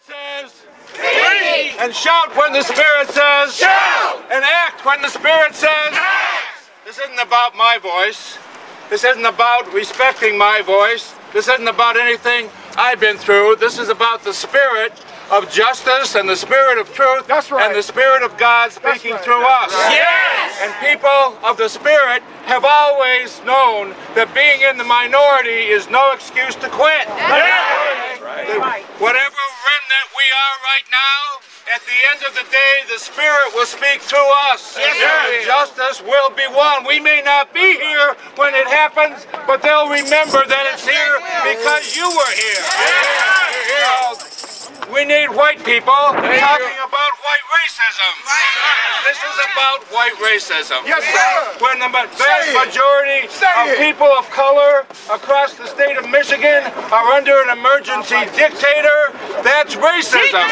Says, speak! And shout when the Spirit says, shout! And act when the Spirit says, act! This isn't about my voice. This isn't about respecting my voice. This isn't about anything I've been through. This is about the Spirit of justice and the Spirit of truth. That's right. And the Spirit of God speaking through us. Yes! And people of the Spirit have always known that being in the minority is no excuse to quit. Yes! Whatever remnant we are right now, at the end of the day, the Spirit will speak through us. Yes, and justice will be won. We may not be here when it happens, but they'll remember that it's here because you were here. We need white people talking about white racism. This is about white racism. Yes, sir. When the vast majority of people of color across the state of Michigan are under an emergency dictator, that's racism.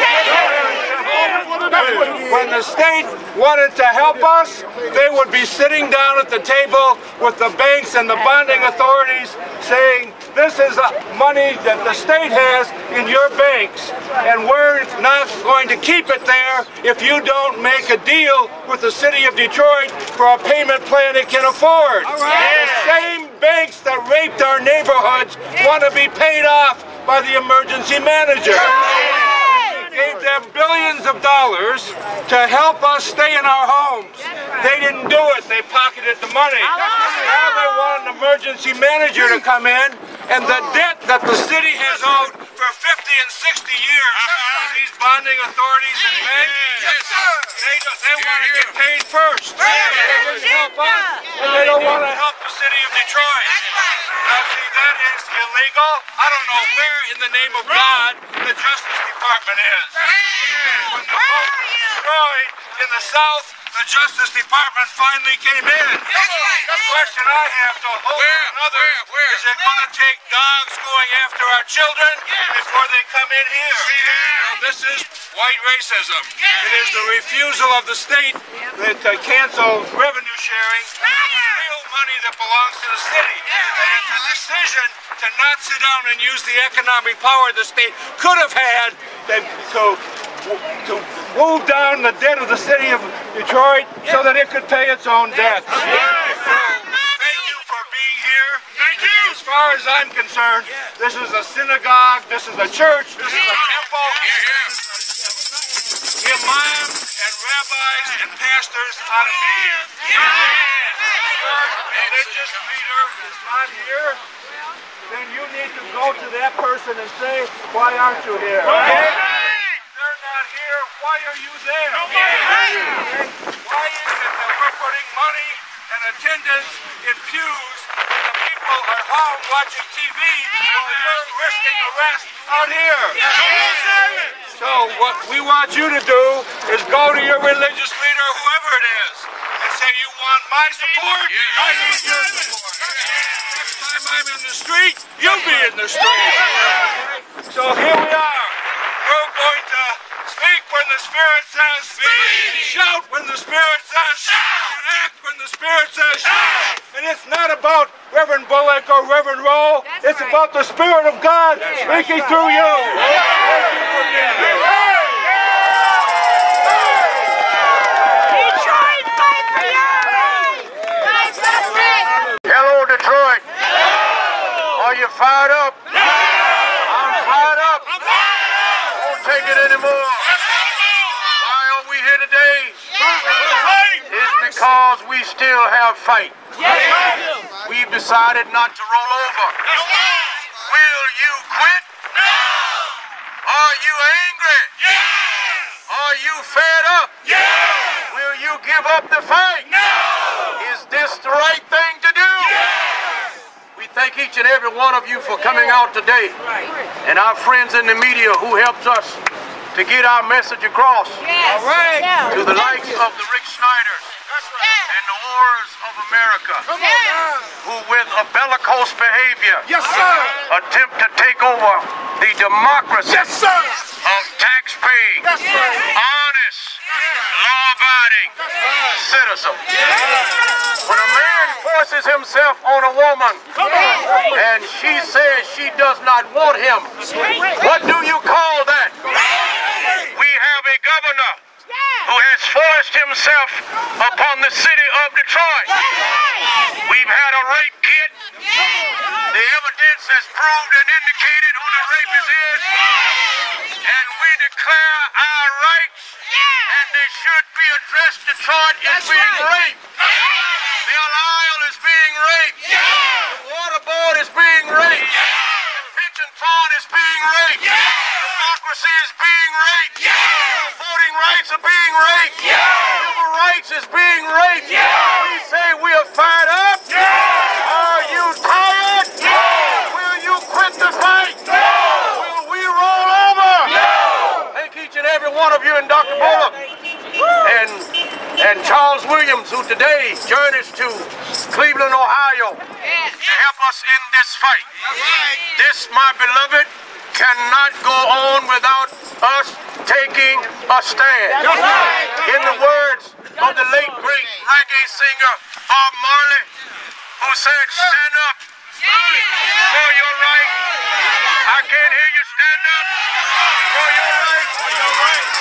When the state wanted to help us, they would be sitting down at the table with the banks and the bonding authorities saying, this is money that the state has in your banks, and we're not going to keep it there if you don't make a deal with the city of Detroit for a payment plan it can afford. The same banks that raped our neighborhoods want to be paid off by the emergency manager. Gave them billions of dollars to help us stay in our homes. They didn't do it. They pocketed the money. Now they want an emergency manager to come in, and the debt that the city has owed for 50 and 60 years to these bonding authorities and banks, they want to get paid first. They didn't help us, and they don't want to help the city of Detroit. Now see, that is illegal. I don't know where in the name of God the Justice Department is. When the vote was destroyed in the South, the Justice Department finally came in. The question I have to hold another is it going to take dogs going after our children before they come in here? Now, this is white racism. It is the refusal of the state to cancel revenue sharing, real money that belongs to the city. And it's a decision to not sit down and use the economic power the state could have had to move down the debt of the city of Detroit so that it could pay its own debts. Thank you for being here. Thank you. As far as I'm concerned, this is a synagogue, this is a church, this is a temple. Imams and rabbis and pastors ought to be here. Your religious leader is not here, then you need to go to that person and say, why aren't you here? They're not here, why are you there? Why is it that we're putting money and attendance in pews and the people are home watching TV while you're risking arrest out here? So what we want you to do is go to your religious leader, whoever it is, and say, you want my support? I need your support. Next time I'm in the street, you'll be in the street. So here we are. We're going to speak when the Spirit says speak, shout when the Spirit says shout, and act when the Spirit says shout. And it's not about Reverend Bullock or Reverend Rowe. It's about the Spirit of God speaking through you. Thank you for being here. Hello, Detroit. Are you fired up? I'm fired up. Won't take it anymore. Why are we here today? It's because we still have fight. We've decided not to roll over. Will you quit? No. Are you angry? Yes. Are you fed up? Yes. Will you give up the fight? No. Is this the right thing to do? Yes. We thank each and every one of you for coming out today, and our friends in the media who helps us to get our message across to the likes of the Rick Snyder and the Wars of America, who with a bellicose behavior attempt to take over the democracy of tax-paying, honest, law-abiding citizens. When a man forces himself on a woman and she says she does not want him, what do you call that? forced himself upon the city of Detroit. We've had a rape kit. The evidence has proved and indicated who the rapist is. And we declare our rights, and they should be addressed. Detroit is being raped. Belle Isle is being raped. The water board is being raped. The pension fund is being raped. Democracy is being raped. Voting rights are being raped. Civil rights is being raped. We say we are fired up. Are you tired? Will you quit the fight? Will we roll over? Thank each and every one of you and Dr. Bullock and Charles Williams, who today journeys to Cleveland, Ohio, to help us in this fight. This, my beloved, cannot go on without us taking a stand. In the words of the late great reggae singer Bob Marley, who said, stand up for your right. I can't hear you. Stand up for your right.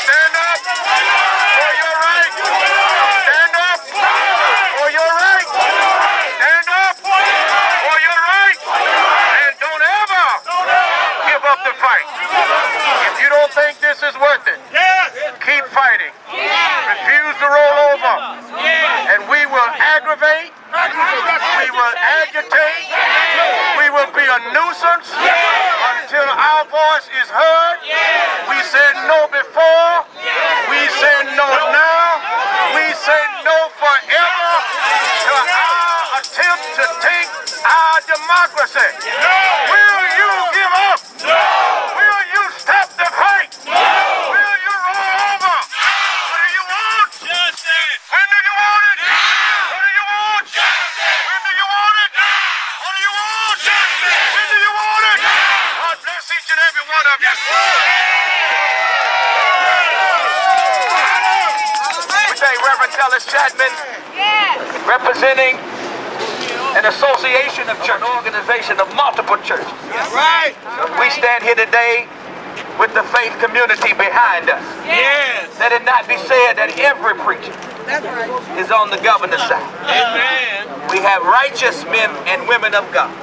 Stand up for your right. Stand up for your right. Stand up for your right. And don't ever give up the fight. If you don't think this is worth it, keep fighting. Refuse to roll over. And we will aggravate. We will agitate. We will be a nuisance until our voice is heard. We said no before. We said no now. We say no forever to our attempt to take our democracy. Will you give up? Will you stop the fight? Will you roll over? What do you want? Justice. When do you want it? What do you want? Justice. When do you want it? What do you want? Justice. When do you want it? God bless each and every one of you. We say Reverend Tellis Chapman, representing an association of church, organization of multiple churches. We stand here today with the faith community behind us. Let it not be said that every preacher is on the governor's side. We have righteous men and women of God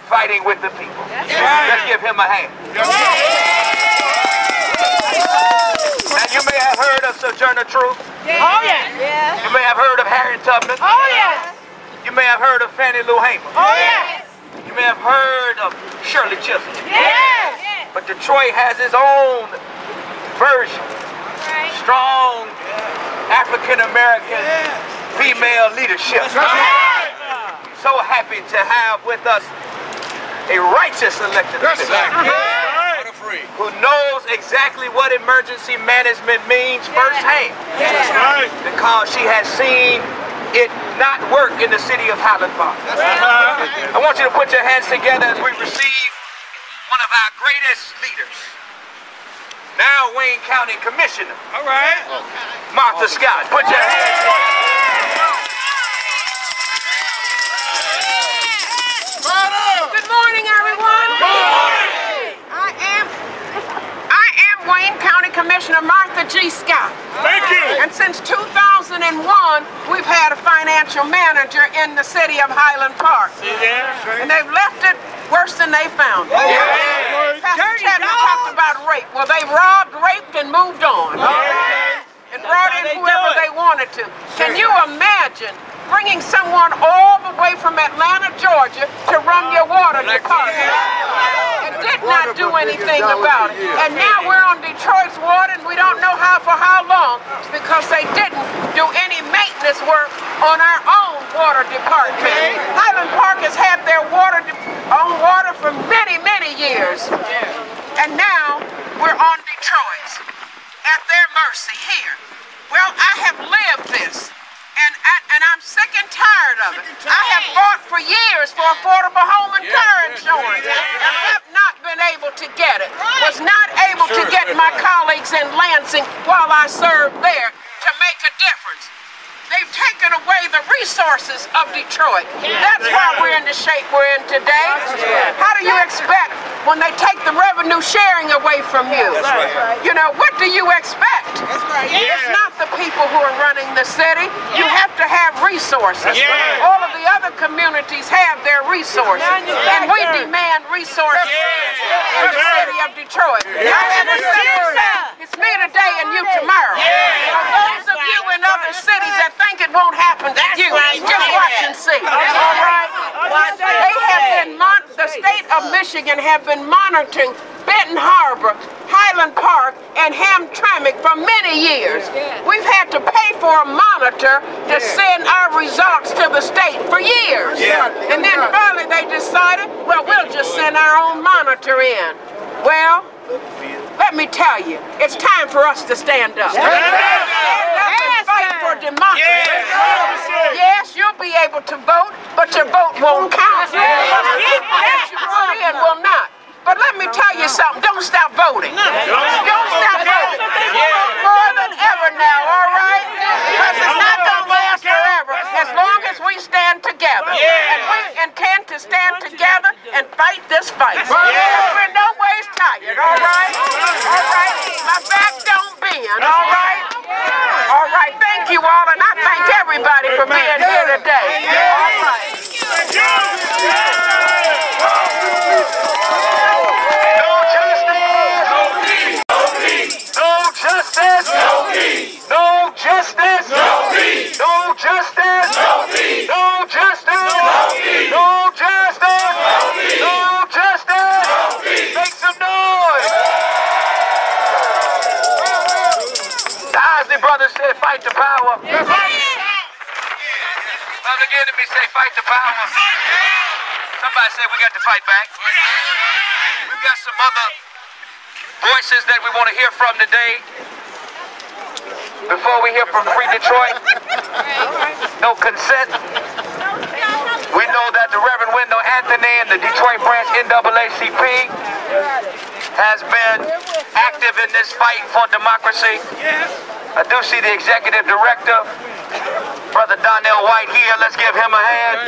fighting with the people. Let's give him a hand. Now you may have heard of Sojourner Truth. You may have heard of Harriet Tubman. You may have heard of Fannie Lou Hamer. You may have heard of Shirley Chisholm. But Detroit has its own version. Strong African-American female leadership. So happy to have with us a righteous elected official who knows exactly what emergency management means firsthand. Because she has seen it not work in the city of Highland Park. I want you to put your hands together as we receive one of our greatest leaders, now Wayne County Commissioner, Martha Scott. Put your hands together. Good morning, everyone. Good morning. I am Wayne County Commissioner Martha G. Scott. Thank you. And since 2001, we've had a financial manager in the city of Highland Park. And they've left it worse than they found it. Pastor Chapman talked about rape. Well, they robbed, raped, and moved on. And brought in whoever they wanted to. Can you imagine bringing someone all the way from Atlanta, Georgia to run your water department and did not do anything about it? And now we're on Detroit's water and we don't know for how long because they didn't do any maintenance work on our own water department. Highland Park has had their own water for many, many years. And now we're on Detroit's at their mercy here. Well, I have lived this. And I'm sick and tired of it. I have fought for years for affordable home and car insurance and have not been able to get it. Was not able to get my colleagues in Lansing while I served there to make a difference. They've taken away the resources of Detroit. That's why we're in the shape we're in today. How do you expect when they take the revenue sharing away from you? You know, what do you expect? That's right. It's not the people who are running the city. You have to have resources. All of the other communities have their resources. And we demand resources in the city of Detroit. It's me today and you tomorrow. For those of you in other cities that think it won't happen to you, just watch and see. All right? They have been, the state of Michigan have been monitoring Benton Harbor, Highland Park, and Hamtramck for many years. We've had to pay for a monitor to send our results to the state for years. And then finally they decided, well, we'll just send our own monitor in. Well, let me tell you, it's time for us to stand up. Stand up and fight for democracy. Yes, you'll be able to vote, but your vote won't count. What you put in will not. But let me tell you something, don't stop voting. Don't stop voting. More than ever now, all right? Because it's not going to last forever as long as we stand together. And we intend to stand together and fight this fight. We're no ways tired, all right? All right? My back don't bend, all right? All right, thank you all, and I thank everybody for being here today. All right. Fight the power. Well, the enemy say fight the power. Somebody said we got to fight back. We've got some other voices that we want to hear from today. Before we hear from Free Detroit, no consent. We know that the Reverend Wendell Anthony and the Detroit branch NAACP has been active in this fight for democracy. I do see the executive director, Brother Donnell White here. Let's give him a hand.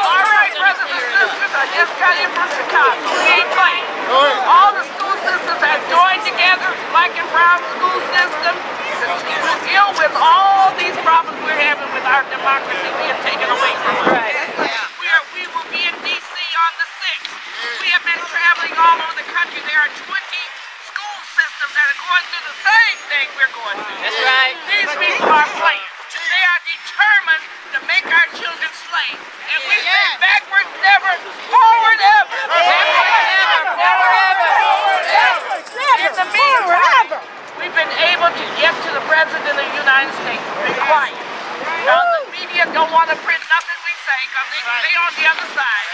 All right, brothers and sisters, I just got in from Chicago. We ain't playing. All the school systems have joined together, black and brown school system, to deal with all these problems we're having with our democracy being taken away from us. We will be in D.C. on the 6th. We have been traveling all over the country. There are 20 school systems that are going through the same thing we're going through. That's right. These people are playing. They are determined to make our children slaves. And we say backwards never, forward ever. Forward ever. In the meantime, we've been able to get to the President of the United States. Be quiet. Now the media don't want to print nothing we say because they on the other side.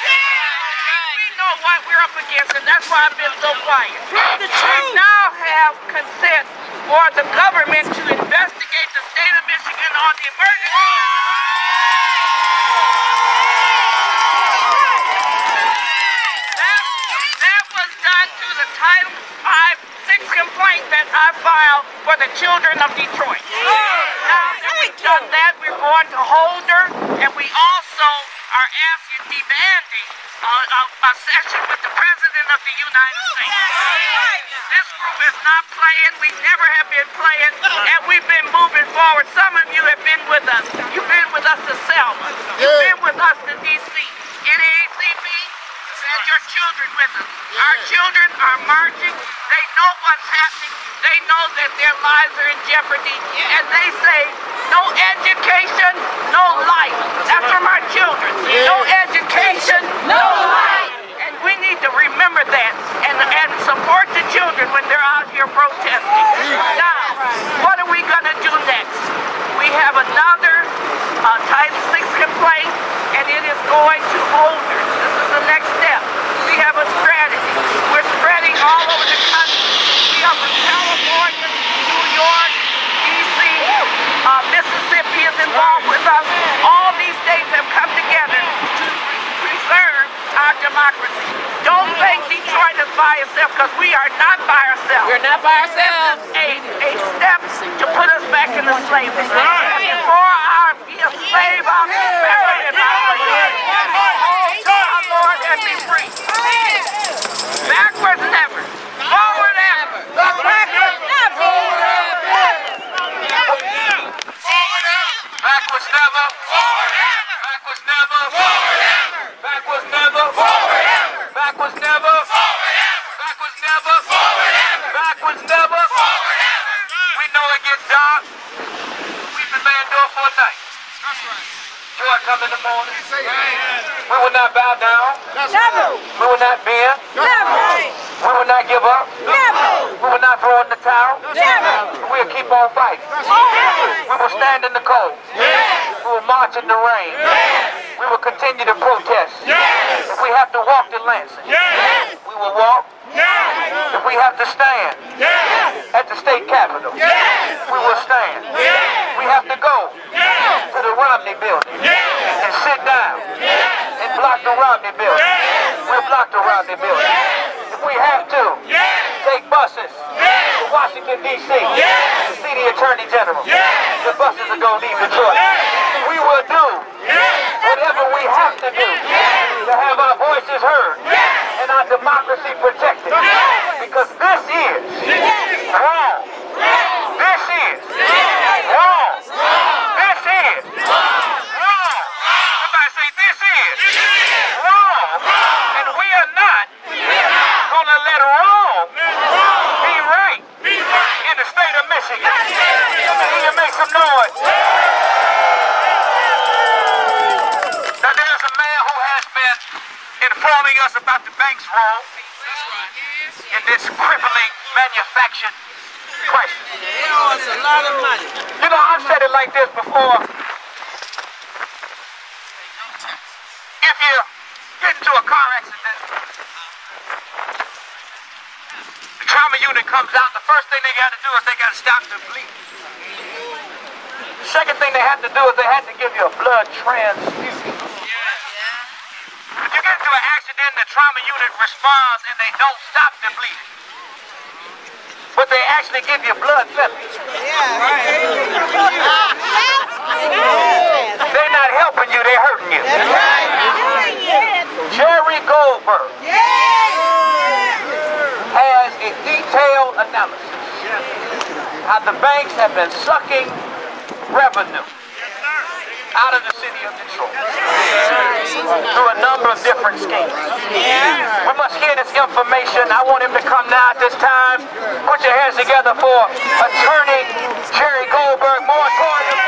We know what we're up against, and that's why I've been so quiet. We now have consent for the government to investigate the state of Michigan on the emergency. That was done through the Title V complaint that I filed for the children of Detroit. Now that we've done that, we're going to Holder, and we also are demanding a session with the President of the United States. This group is not playing. We never have been playing, and we've been moving forward. Some of you have been with us. You've been with us to Selma. You've been with us to D.C. NAACP send your children with us. Our children are marching. They know what's happening. They know that their lives are in jeopardy, and they say, no education, no life. That's from our children. No education, no life. And we need to remember that and support the children when they're out here protesting. Now, what are we going to do next? We have another Title VI complaint, and it is going to Holder. This is the next step. We have a strategy. We're spreading all over the country. We are from California, New York, D.C., Mississippi is involved with us. All these states have come together to preserve our democracy. Don't think Detroit is by itself, because we are not by ourselves. We're not by ourselves. This is a step to put us back into slavery. Before I be a slave, I'll be better than my Lord, and be free. come in the morning. We will not bow down. Never. We will not bend. Never. We will not give up. Never. We will not throw in the towel. Never. We'll keep on fighting. We will stand in the cold. We will march in the rain. We will continue to protest. If we have to walk to Lansing, we will walk. If we have to stand at the state capitol, we will stand. We have to go to the Romney building and sit down and block the Romney building. We'll block the Romney building. If we have to, take buses to Washington, D.C., to see the Attorney General. The buses are going to leave Detroit. We will do whatever we have to do to have our voices heard and our democracy protected. Because this is wrong. This is wrong. This is wrong. Somebody say this is wrong. And we are not going to let wrong be right in the state of Michigan. Let me hear you make some noise. Now there's a man who has been informing us about the bank's role in this crippling manufactured crisis. It's a lot of money. You know, I've said it like this before. If you get into a car accident, the trauma unit comes out, the first thing they got to do is they got to stop the bleeding. The second thing they have to do is they have to give you a blood transfusion. If you get into an accident, the trauma unit responds and they don't stop the bleeding. But they actually give you blood therapy. They're not helping you, they're hurting you. Jerry Goldberg has a detailed analysis how the banks have been sucking revenue out of the city of Detroit through a number of different schemes. We must hear this information. I want him to come now at this time. Put your hands together for Attorney Jerry Goldberg. Moratorium.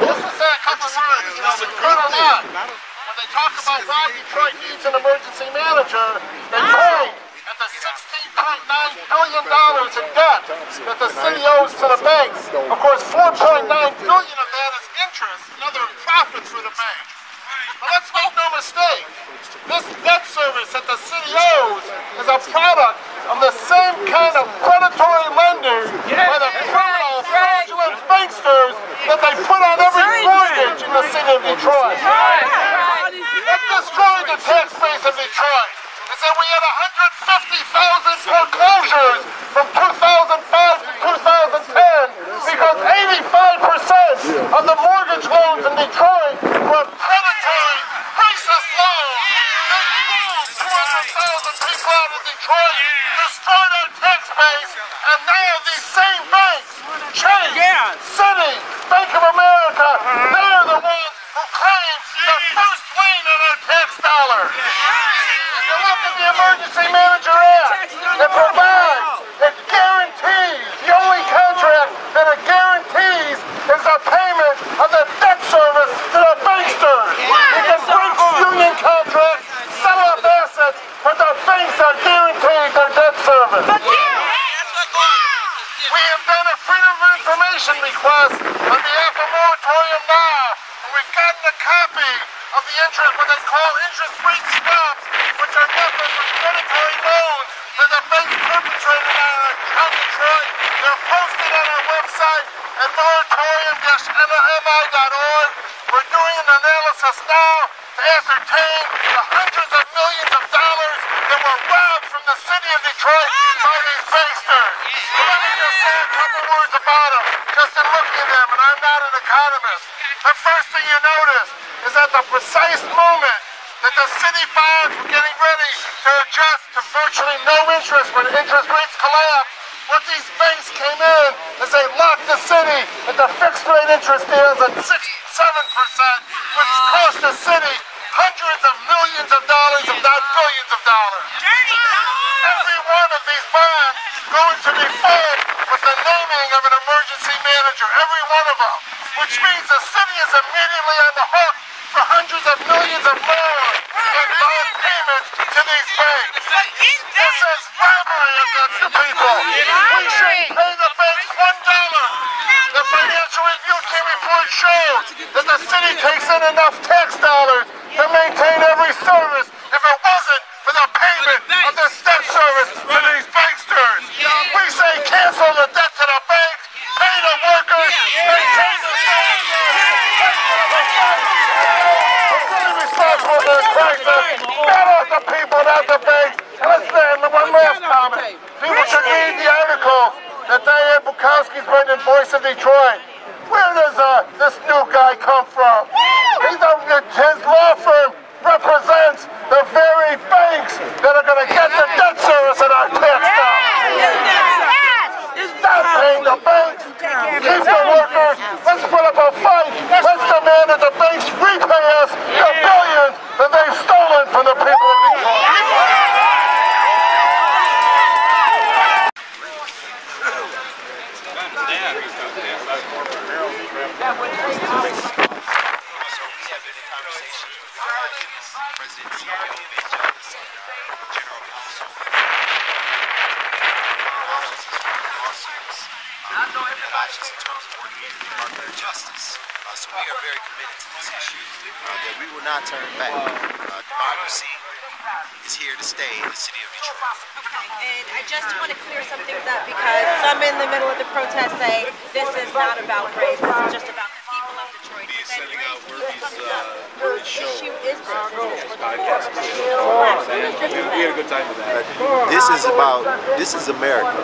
Just to say a couple words, the Colonel Lott, when they talk about why Detroit needs an emergency manager, they point at the $16.9 billion in debt that the city owes to the banks. Of course, $4.9 billion of that is interest and other profits for the banks. But let's make no mistake, this debt service that the city owes is a product of the same kind of predatory lending by the criminal, fraudulent banksters that they put on every mortgage in the city of Detroit. It destroyed the tax base of Detroit. It said we had 150,000 foreclosures from 2005 to 2010 because 85% of the mortgage loans in Detroit were predatory, racist loans. They moved 200,000 people out of Detroit, destroyed our tax base, and now these same banks, Chase, Citi, Bank of America, they're the ones who claim the first lien on our tax dollar. If you look at the Emergency Manager Act, it provides, it guarantees, the only contract that it guarantees is the payment of the debt service to the banksters. You can break union contracts, sell off assets, but the banks are guaranteed their debt service. We have done a Freedom of Information request on behalf of Moratorium Now, and we've gotten a copy of the interest, what they call interest rate swaps, which are nothing but predatory loans that the banks perpetrated on Detroit. They're posted on our website at moratorium-mmi.org. We're doing an analysis now to ascertain the hundreds of millions of dollars that were robbed from the city of Detroit by these banksters. Let me just say a couple words about them, just in looking at them, and I'm not an economist. The first thing you notice is at the precise moment that the city bonds were getting ready to adjust to virtually no interest when interest rates collapsed, what these banks came in is they locked the city at the fixed rate interest deals at 6-7%, which cost the city hundreds of millions of dollars, if not billions of dollars. going to be fed with the naming of an emergency manager, every one of them, which means the city is immediately on the hook for hundreds of millions of more in bond payments to these banks. This is robbery against the people. We shouldn't pay the banks $1. The financial review team report shows that the city takes in enough tax dollars to maintain every service if it wasn't for the payment of this debt service to these banksters. We say cancel the debt to the banks, pay the workers, maintain the service. We're really responsible for this crisis. Not us the people, not the banks. And let's end one last comment. People should read the article that Diane Bukowski's written in Voice of Detroit. Where does this new guy come from? His law firm represents the very banks that are going to get the debt service in our tax dollars. Stop paying the banks. Keep the workers. Let's put up a fight. Let's demand that the banks repay us the billions that they've stolen from the people of Detroit. options in terms of working with the Department of Justice. So we are very committed to this issue, that we will not turn back. Democracy is here to stay in the city of Detroit. Okay, and I just want to clear some things up because some in the middle of the protest say this is not about race, this is just about the people of Detroit. But then race keeps coming up. Whose issue is this? We had a good time with that. This is America.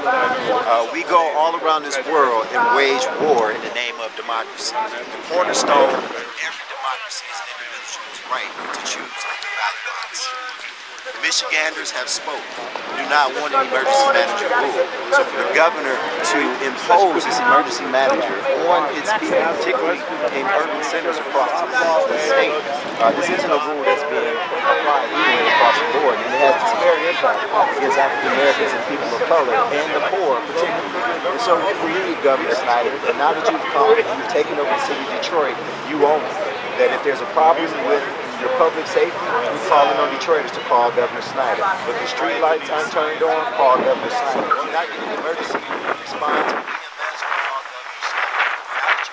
We go all around this world and wage war in the name of democracy. The cornerstone of every democracy is an individual's right to choose the ballot box. Michiganders have spoken. Do not want an emergency manager rule. So for the governor to impose this emergency manager on its people, particularly in urban centers across the state, this isn't a rule that's being applied evenly across the board, and it has a severe impact against African Americans and people of color and the poor particularly. And so we believe, Governor Snyder, that now that you've come and you've taken over the city of Detroit, you own it. That if there's a problem with your public safety, we're calling on Detroiters to call Governor Snyder. If the street lights aren't turned on, call Governor Snyder. If you're not getting emergency response, call Governor Snyder.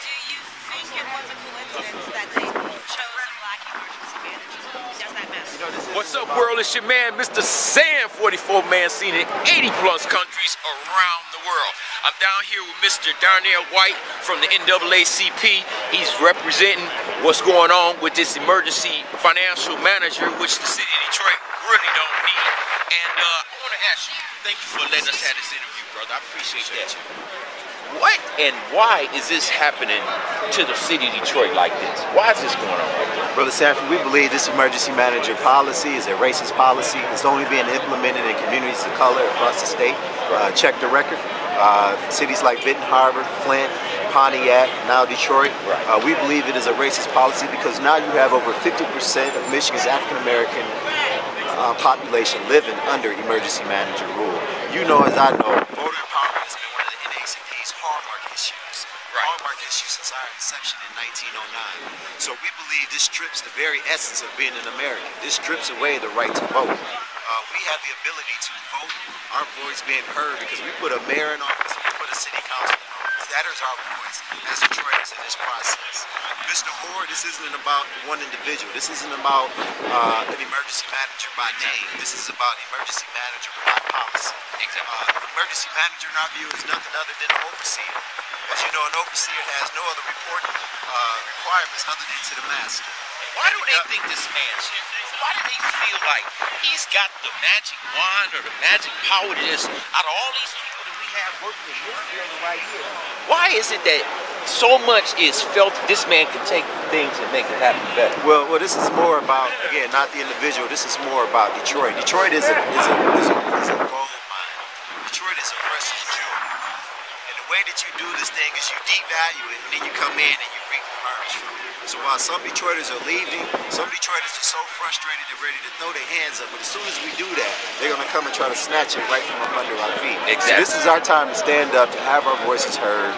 Do you think it was a coincidence that they chose a black emergency manager? Does that matter? What's up, world? It's your man, MrSan44Man, seen in 80+ countries around the world. I'm down here with Mr. Darnell White from the NAACP. He's representing what's going on with this emergency financial manager, which the city of Detroit really don't need. And I want to ask you, thank you for letting us have this interview, brother. I appreciate that. What and why is this happening to the city of Detroit like this? Why is this going on like this? Brother Sanford, we believe this emergency manager policy is a racist policy. It's only being implemented in communities of color across the state. Check the record. Cities like Benton Harbor, Flint, Pontiac, now Detroit. We believe it is a racist policy because now you have over 50% of Michigan's African American population living under emergency manager rule. You know, as I know, voter empowerment has been one of the NAACP's hallmark issues. Hallmark issue since our inception in 1909. So we believe this strips the very essence of being an American. This strips away the right to vote. We have the ability to vote, our voice being heard, because we put a mayor in office and we put a city council in office. That is our voice as Detroiters in this process. Mr. Hoare, this isn't about one individual. This isn't about an emergency manager by name. This is about emergency manager by policy. Emergency manager, in our view, is nothing other than an overseer. As you know, an overseer has no other reporting requirements other than to the master. Why do they think this man should? Why do they feel like he's got the magic wand or the magic power to just, out of all these people that we have working in this building right here, why is it that so much is felt that this man can take things and make it happen better? Well, this is more about, again, not the individual. This is more about Detroit. Detroit is a gold mine. Detroit is a precious jewel. And the way that you do this thing is you devalue it, and then you come in and you reap harvest from. So while some Detroiters are leaving, some Detroiters are so frustrated they're ready to throw their hands up. But as soon as we do that, they're going to come and try to snatch it right from up under our feet. Exactly. So this is our time to stand up, to have our voices heard,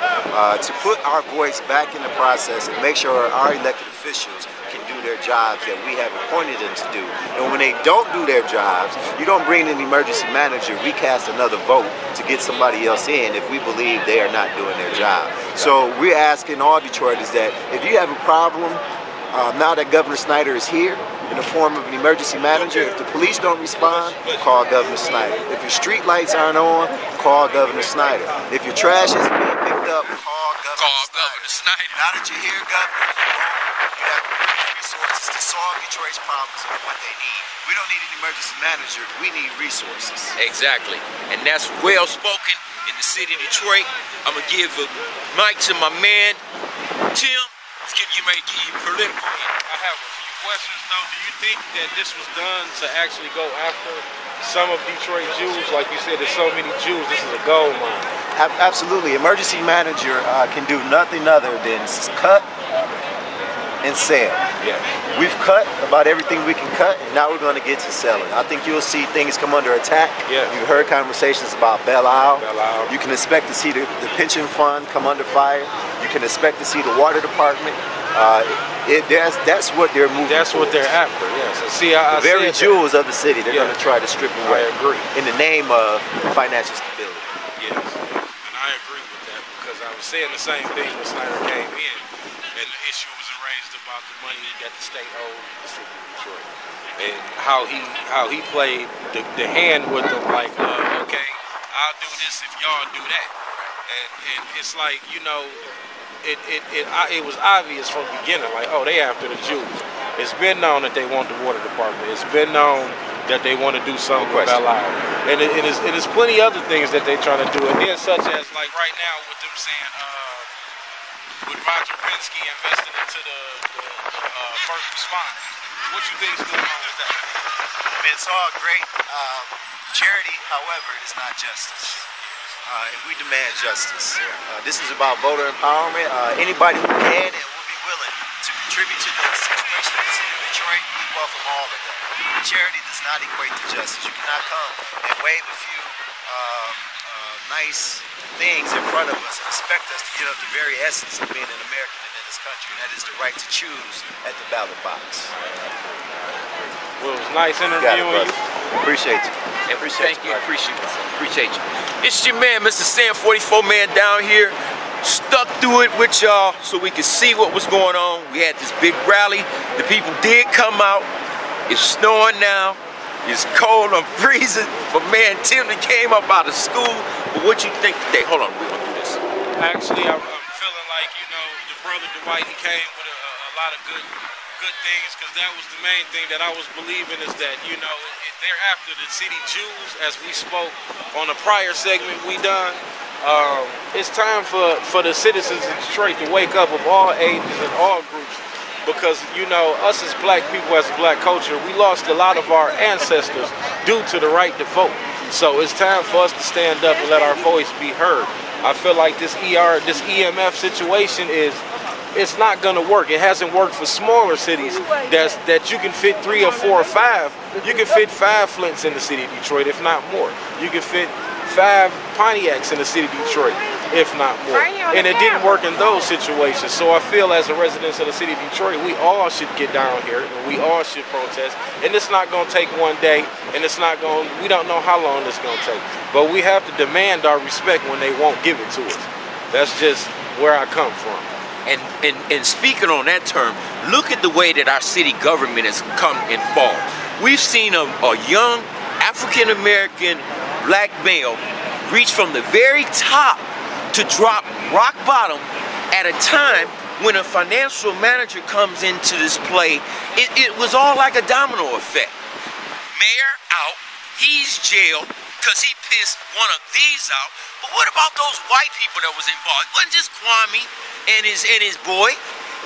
to put our voice back in the process and make sure our elected officials can do their jobs that we have appointed them to do. And when they don't do their jobs, you don't bring in an emergency manager, we cast another vote to get somebody else in if we believe they are not doing their job. So we're asking all Detroiters that if you have a problem, now that Governor Snyder is here in the form of an emergency manager, if the police don't respond, call Governor Snyder. If your street lights aren't on, call Governor Snyder. If your trash isn't being picked up, call Governor Snyder. Now that you're here, Governor, you have to bring the resources to solve Detroit's problems and what they need. We don't need an emergency manager, we need resources. Exactly, and that's well spoken in the city of Detroit. I'm gonna give a mic to my man, Tim. You may give you political. I have a few questions though. Do you think that this was done to actually go after some of Detroit Jews? Like you said, there's so many Jews, this is a gold mine. Absolutely. Emergency manager can do nothing other than cut and sell. Yeah. We've cut about everything we can cut, and now we're going to get to selling. I think you'll see things come under attack. Yeah. You've heard conversations about Belle Isle. Belle Isle. You can expect to see the pension fund come under fire. You can expect to see the water department. That's what they're moving. That's what they're after. Yes. See, I the very jewels of the city. They're going to try to strip away. I agree. In the name of financial stability. Yes, and I agree with that because I was saying the same thing when Snyder came in, and the issue was raised about the money that the state owed the city of Detroit, and how he played the hand with them, like, okay, I'll do this if y'all do that, and it's like, you know, it was obvious from the beginning, like, oh, they after the Jews. It's been known that they want the water department. It's been known that they want to do something with Belle Isle. And it is plenty other things that they're trying to do. And then such as, like right now, with them saying, with Roger Penske investing into the first responders. What you think is going on with that? I mean, it's all great. Charity, however, is not justice. And we demand justice. This is about voter empowerment. Anybody who can and will be willing to contribute to the situation in the city of Detroit, we welcome all of that. Charity does not equate to justice. You cannot come and wave a few nice things in front of us and expect us to give up the very essence of being an American and in this country, and that is the right to choose at the ballot box. Well, it was nice interviewing you. Appreciate you. Appreciate you. Appreciate you. It's your man, MrSan44Man down here, stuck through it with y'all so we could see what was going on. We had this big rally. The people did come out. It's snowing now. It's cold, I'm freezing. But man, Tim came up out of school. But what you think today? Hold on, we're gonna do this. Actually, I'm feeling like, you know, the brother Dwight, he came with a lot of good things, because that was the main thing that I was believing, is that, you know, they're after the city Jews, as we spoke on a prior segment we done. It's time for the citizens of Detroit to wake up, of all ages and all groups, because, you know, us as black people, as a black culture, we lost a lot of our ancestors due to the right to vote. So it's time for us to stand up and let our voice be heard. I feel like this EMF situation it's not gonna work. It hasn't worked for smaller cities that you can fit 3 or 4 or 5. You can fit 5 Flints in the city of Detroit, if not more. You can fit 5 Pontiacs in the city of Detroit, if not more. And it didn't work in those situations. So I feel, as a resident of the city of Detroit, we all should get down here and we all should protest. And it's not gonna take one day, and we don't know how long it's gonna take. But we have to demand our respect when they won't give it to us. That's just where I come from. And speaking on that term, look at the way that our city government has come and fallen. We've seen a young African-American black male reach from the very top to drop rock bottom at a time when a financial manager comes into this play. It was all like a domino effect. Mayor out, he's jailed because he pissed one of these out. But what about those white people that was involved? It wasn't just Kwame and his boy.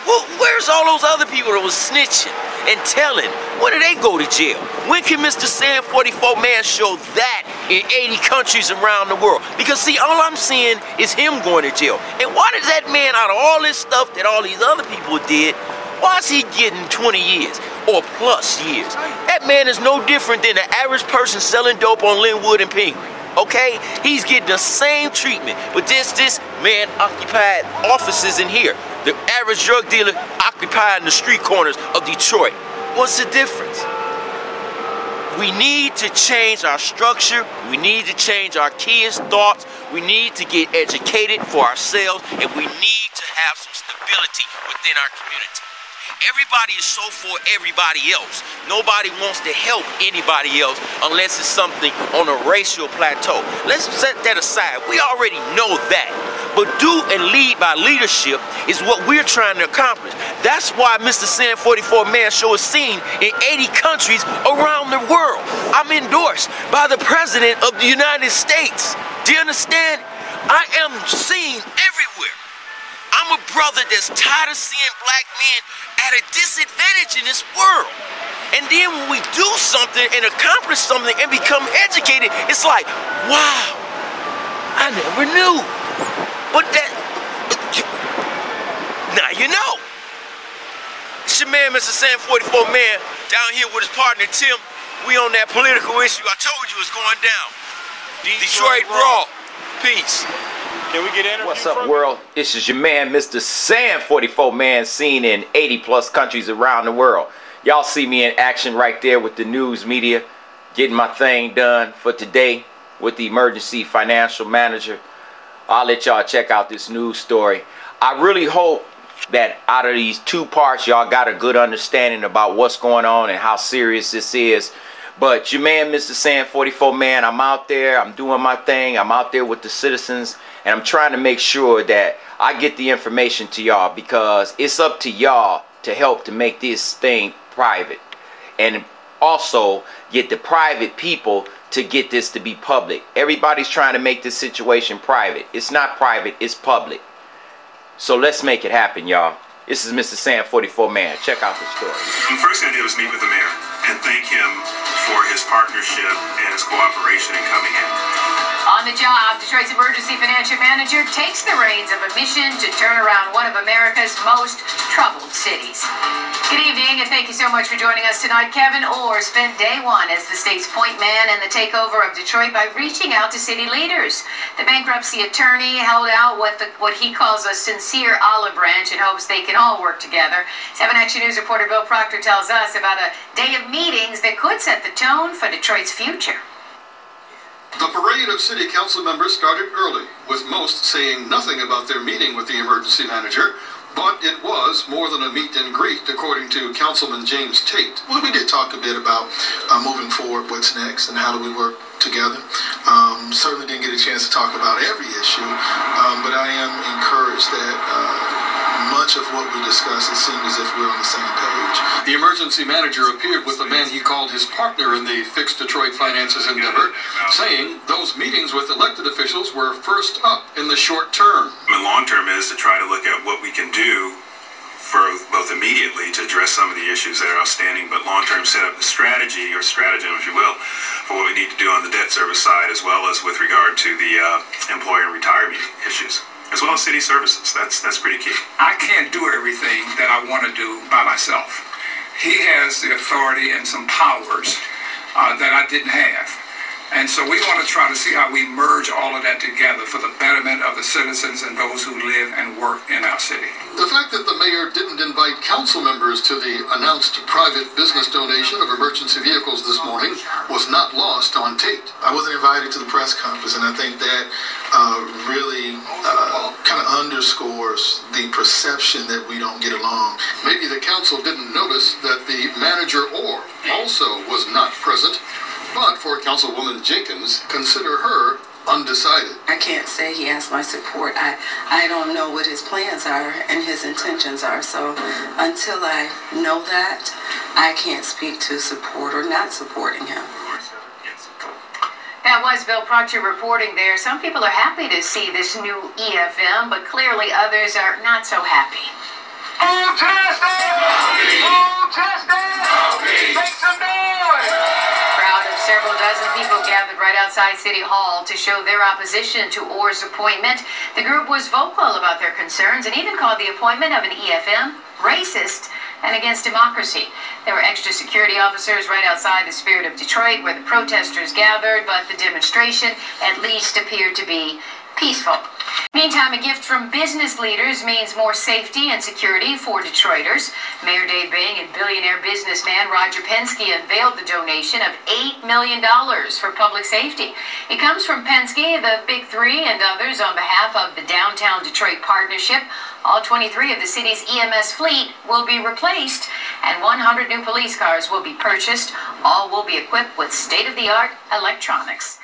Well, where's all those other people that was snitching? and telling? When do they go to jail? When can MrSan44Man show that in 80 countries around the world? Because see, all I'm seeing is him going to jail. And why does that man, out of all this stuff that all these other people did, why is he getting 20 years or plus years? That man is no different than the average person selling dope on Linwood and Pingree. Okay? He's getting the same treatment. But this man occupied offices in here. The average drug dealer occupying the street corners of Detroit. What's the difference? We need to change our structure. We need to change our kids' thoughts. We need to get educated for ourselves, and we need to have some stability within our community. Everybody is so for everybody else. Nobody wants to help anybody else unless it's something on a racial plateau. Let's set that aside. We already know that. But do and lead by leadership is what we're trying to accomplish. That's why MrSan44Man show is seen in 80 countries around the world. I'm endorsed by the President of the United States. Do you understand? I am seen everywhere. I'm a brother that's tired of seeing black men at a disadvantage in this world. And then when we do something and accomplish something and become educated, it's like, wow, I never knew. But that, now you know. It's your man, MrSan44Man, down here with his partner, Tim. We on that political issue I told you was going down. Detroit Raw. Peace. Can we get interview? What's up, world? This is your man, MrSan44Man, seen in 80 plus countries around the world. Y'all see me in action right there with the news media, getting my thing done for today with the emergency financial manager. I'll let y'all check out this news story. I really hope that out of these two parts, y'all got a good understanding about what's going on and how serious this is. But your man, MrSan44Man, I'm out there, I'm doing my thing, I'm out there with the citizens, and I'm trying to make sure that I get the information to y'all, because it's up to y'all to help to make this thing private. And also get the private people to get this to be public. Everybody's trying to make this situation private. It's not private, it's public. So let's make it happen, y'all. This is MrSan44Man. Check out the story. The first thing I did was meet with the mayor and thank him for his partnership and his cooperation in coming in. On the job, Detroit's emergency financial manager takes the reins of a mission to turn around one of America's most troubled cities. Good evening, and thank you so much for joining us tonight. Kevin Orr spent day one as the state's point man in the takeover of Detroit by reaching out to city leaders. The bankruptcy attorney held out what he calls a sincere olive branch in hopes they can all work together. 7 Action News reporter Bill Proctor tells us about a day of meetings that could set the tone for Detroit's future. The parade of city council members started early, with most saying nothing about their meeting with the emergency manager, but it was more than a meet and greet, according to Councilman James Tate. Well, we did talk a bit about moving forward, what's next, and how do we work together. Certainly didn't get a chance to talk about every issue, but I am encouraged that much of what we discussed, it seemed as if we're on the same page. The emergency manager appeared with the man he called his partner in the Fix Detroit Finances endeavor, saying those meetings with elected officials were first up in the short term. The long term is to try to look at what we can do for both immediately to address some of the issues that are outstanding, but long term set up a strategy, or stratagem if you will, for what we need to do on the debt service side, as well as with regard to the employer and retirement issues, as well as city services. That's pretty key. I can't do everything that I want to do by myself. He has the authority and some powers that I didn't have. And so we want to try to see how we merge all of that together for the betterment of the citizens and those who live and work in our city. The fact that the mayor didn't invite council members to the announced private business donation of emergency vehicles this morning was not lost on Tate. I wasn't invited to the press conference, and I think that really kind of underscores the perception that we don't get along. Maybe the council didn't notice that the manager also was not present. But for Councilwoman Jenkins, consider her undecided. I can't say he has my support. I don't know what his plans are and his intentions are. So until I know that, I can't speak to support or not supporting him. That was Bill Proctor reporting there. Some people are happy to see this new EFM, but clearly others are not so happy. Food justice! Food justice! Make some noise! Crowd of several dozen people gathered right outside City Hall to show their opposition to Orr's appointment. The group was vocal about their concerns and even called the appointment of an EFM racist and against democracy. There were extra security officers right outside the Spirit of Detroit where the protesters gathered, but the demonstration at least appeared to be peaceful. Meantime, a gift from business leaders means more safety and security for Detroiters. Mayor Dave Bing and billionaire businessman Roger Penske unveiled the donation of $8 million for public safety. It comes from Penske, the Big Three, and others on behalf of the Downtown Detroit Partnership. All 23 of the city's EMS fleet will be replaced, and 100 new police cars will be purchased. All will be equipped with state-of-the-art electronics.